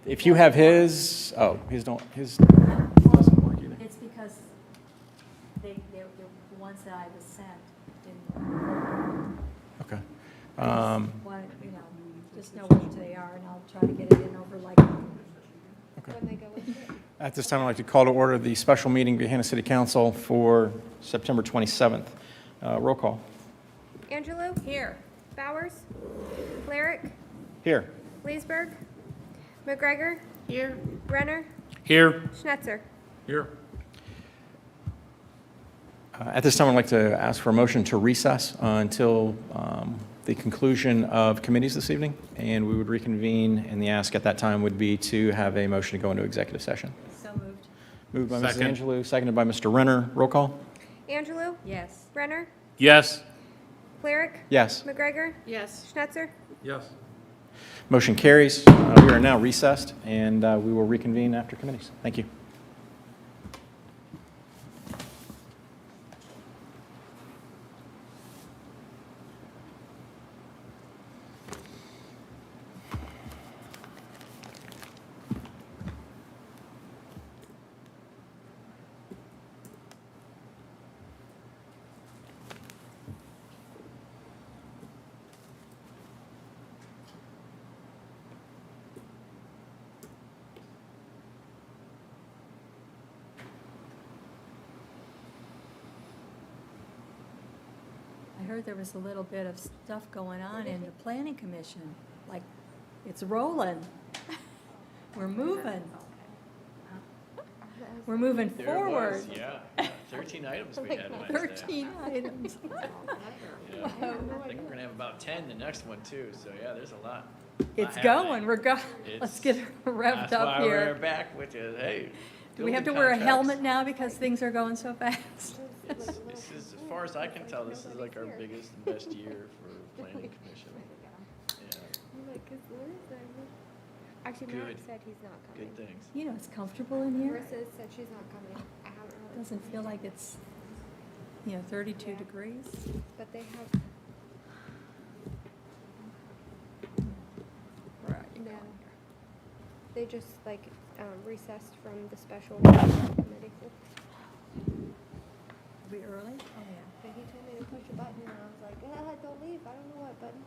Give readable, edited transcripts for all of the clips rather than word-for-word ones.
If you have his, oh, his doesn't work either. It's because the ones that I was sent didn't work. Okay. Why, just know what they are, and I'll try to get it in over like. When they go with it. At this time, I'd like to call to order the special meeting of Gahanna City Council for September 27th. Roll call. Angelou? Here. Bowers? Cleric? Here. Leesburg? McGregor? Here. Renner? Here. Schnetzer? Here. At this time, I'd like to ask for a motion to recess until the conclusion of committees this evening, and we would reconvene, and the ask at that time would be to have a motion to go into executive session. So moved. Moved by Mrs. Second. Angelou, seconded by Mr. Renner. Roll call. Angelou? Yes. Renner? Yes. Cleric? Yes. McGregor? Yes. Schnetzer? Yes. Motion carries. We are now recessed, and we will reconvene after committees. Thank you. I heard there was a little bit of stuff going on in the planning commission, like, it's rolling. We're moving. We're moving forward. Yeah, 13 items we had Wednesday. 13 items. Yeah. I think we're gonna have about 10 the next one too, so yeah, there's a lot. It's happening. going, let's It's- get revved That's up why we're here. back with you, hey. Do we have to building wear a contracts. helmet now because things are going so fast? This is, as far as I can tell, this is like our biggest and best year for planning commission. Yeah, I'm like, 'cause where is that? Actually, Matt Good. said he's not coming. good things. You know, it's comfortable in here. Marissa said she's not coming. I haven't really. Doesn't feel like it's, 32 degrees. But they have, no. They just like recessed from the special committee. Are we early? Oh, yeah. But he told me to push a button and I was like, don't leave. I don't know what button.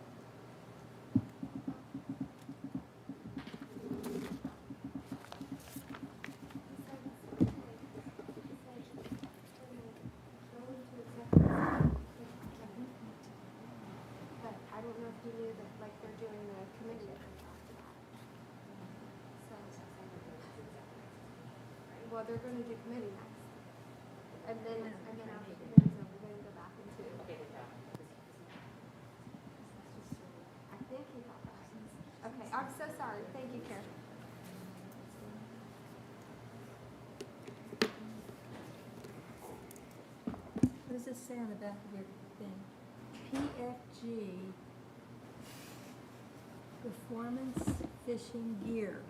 But I don't know if you knew that, like, they're doing the committee. Well, they're gonna do committee next. And then after committee's over, we're gonna go back into. I think he thought that. Okay, I'm so sorry. Thank you, Karen. What does it say on the back of your thing? PFG, Performance Fishing Gear.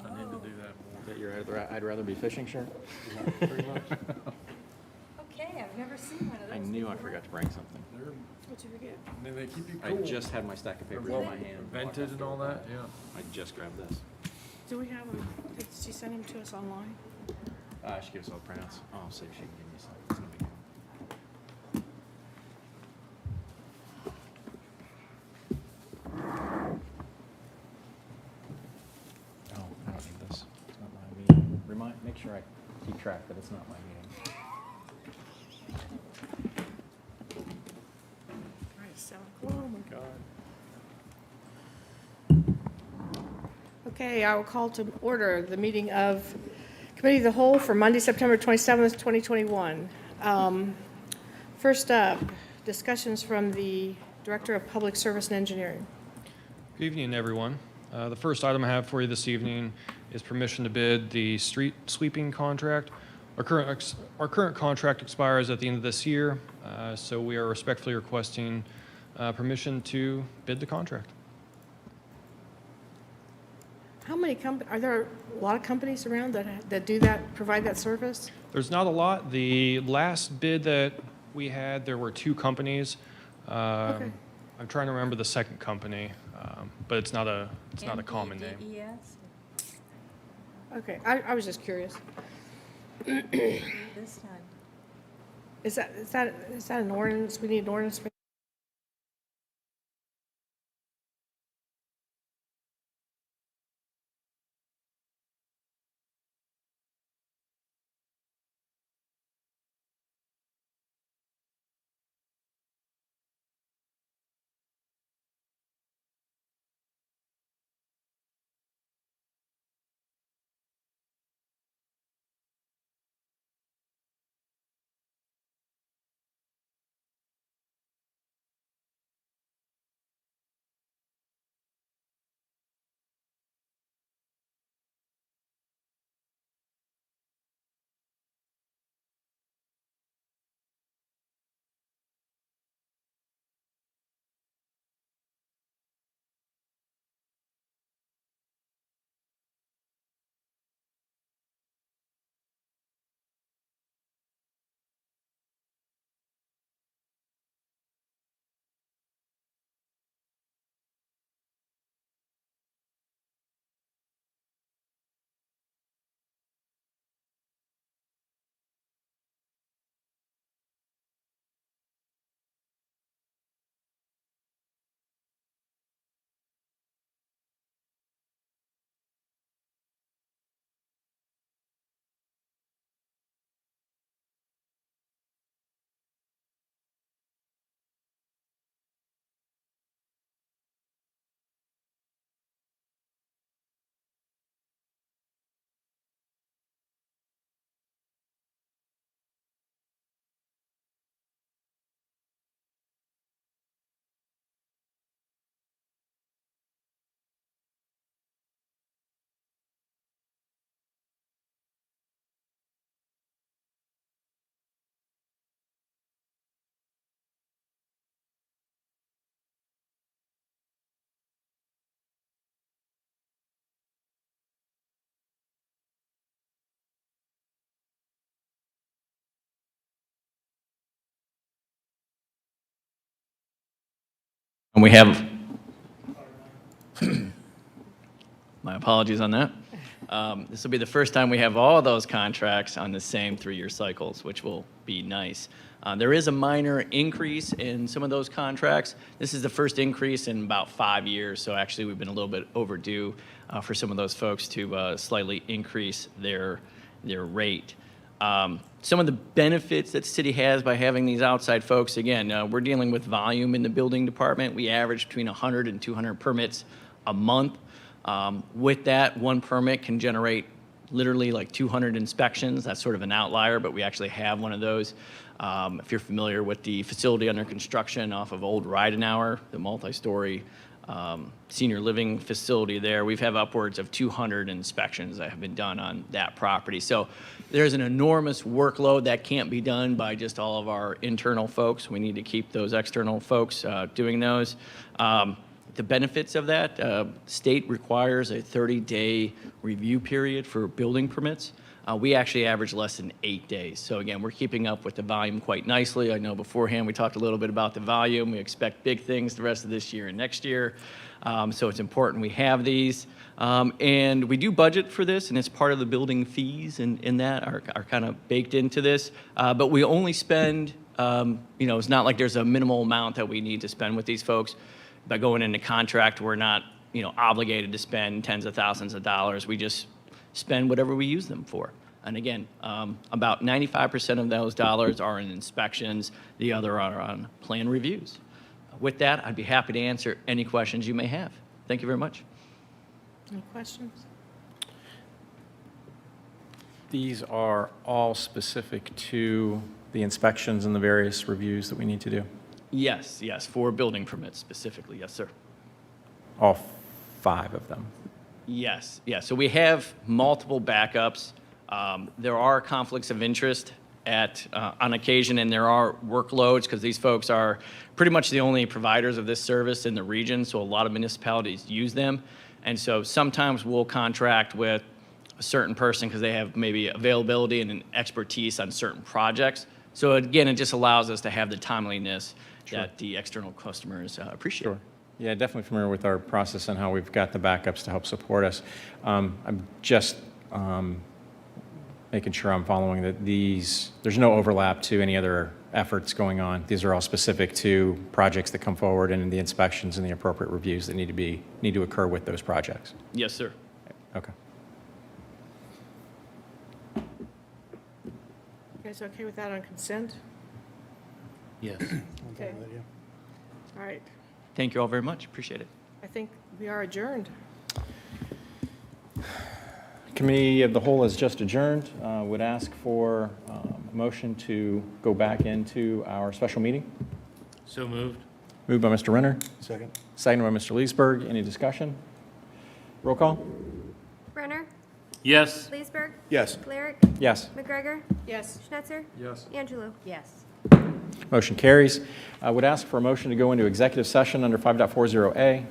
I need to do that Is that your I'd rather be fishing shirt? pretty much. Okay, I've never seen one of those. I knew I before. forgot to bring something. What'd you forget? And they keep you I cool. just had my stack of papers in my hand. Vented and all that, yeah. I just grabbed this. Do we have them? Did she send them to us online? She gives all the printouts. Oh, I'll see if she can give me some. It's no big deal. Oh, I don't need this. It's not my meeting. Make sure I keep track that it's not my meeting. All right, so. Oh, my God. Okay, I will call to order the meeting of Committee of the Whole for Monday, September 27th, 2021. First up, discussions from the Director of Public Service and Engineering. Good evening, everyone. The first item I have for you this evening is permission to bid the street sweeping contract. Our current contract expires at the end of this year, so we are respectfully requesting permission to bid the contract. How many are there a lot of companies around that do that, provide that service? There's not a lot. The last bid that we had, there were 2 companies. Okay. I'm trying to remember the second company, but it's not a common name. MDES? Okay, I was just curious. This time. Is that an ordinance? We need an ordinance? And we have, my apologies on that. This will be the first time we have all those contracts on the same 3-year cycles, which will be nice. There is a minor increase in some of those contracts. This is the first increase in about 5 years, so actually we've been a little bit overdue for some of those folks to slightly increase their rate. Some of the benefits that the city has by having these outside folks, again, we're dealing with volume in the building department. We average between 100 and 200 permits a month. With that, one permit can generate literally like 200 inspections. That's sort of an outlier, but we actually have one of those. If you're familiar with the facility under construction off of Old Ridenauer, the multi-story senior living facility there, we've had upwards of 200 inspections that have been done on that property. So there's an enormous workload that can't be done by just all of our internal folks. We need to keep those external folks doing those. The benefits of that, state requires a 30-day review period for building permits. We actually average less than 8 days. So again, we're keeping up with the volume quite nicely. I know beforehand we talked a little bit about the volume. We expect big things the rest of this year and next year. So it's important we have these. And we do budget for this, and it's part of the building fees and that are kind of baked into this. But we only spend, it's not like there's a minimal amount that we need to spend with these folks. By going into contract, we're not, obligated to spend tens of thousands of dollars. We just spend whatever we use them for. And again, about 95% of those dollars are in inspections. The other are on plan reviews. With that, I'd be happy to answer any questions you may have. Thank you very much. Any questions? These are all specific to the inspections and the various reviews that we need to do? Yes, for building permits specifically, yes, sir. All 5 of them? Yes. So we have multiple backups. There are conflicts of interest on occasion, and there are workloads because these folks are pretty much the only providers of this service in the region, so a lot of municipalities use them. And so sometimes we'll contract with a certain person because they have maybe availability and an expertise on certain projects. So again, it just allows us to have the timeliness that the external customers appreciate. Sure. Yeah, definitely familiar with our process and how we've got the backups to help support us. I'm just making sure I'm following that there's no overlap to any other efforts going on. These are all specific to projects that come forward and the inspections and the appropriate reviews that need to occur with those projects. Yes, sir. Okay. You guys okay with that on consent? Yes. Okay. All right. Thank you all very much. Appreciate it. I think we are adjourned. Committee of the Whole is just adjourned. Would ask for a motion to go back into our special meeting. So moved. Moved by Mr. Renner, Second. seconded by Mr. Leesburg. Any discussion? Roll call? Brenner, Yes. Leesburg, Yes. Lyric, Yes. McGregor, Yes. Schnetzer, Yes. Angelou. Yes. Motion carries. I would ask for a motion to go into executive session under 5.40A.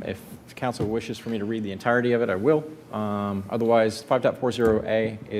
If council wishes for me to read the entirety of it, I will. Otherwise, 5.40A is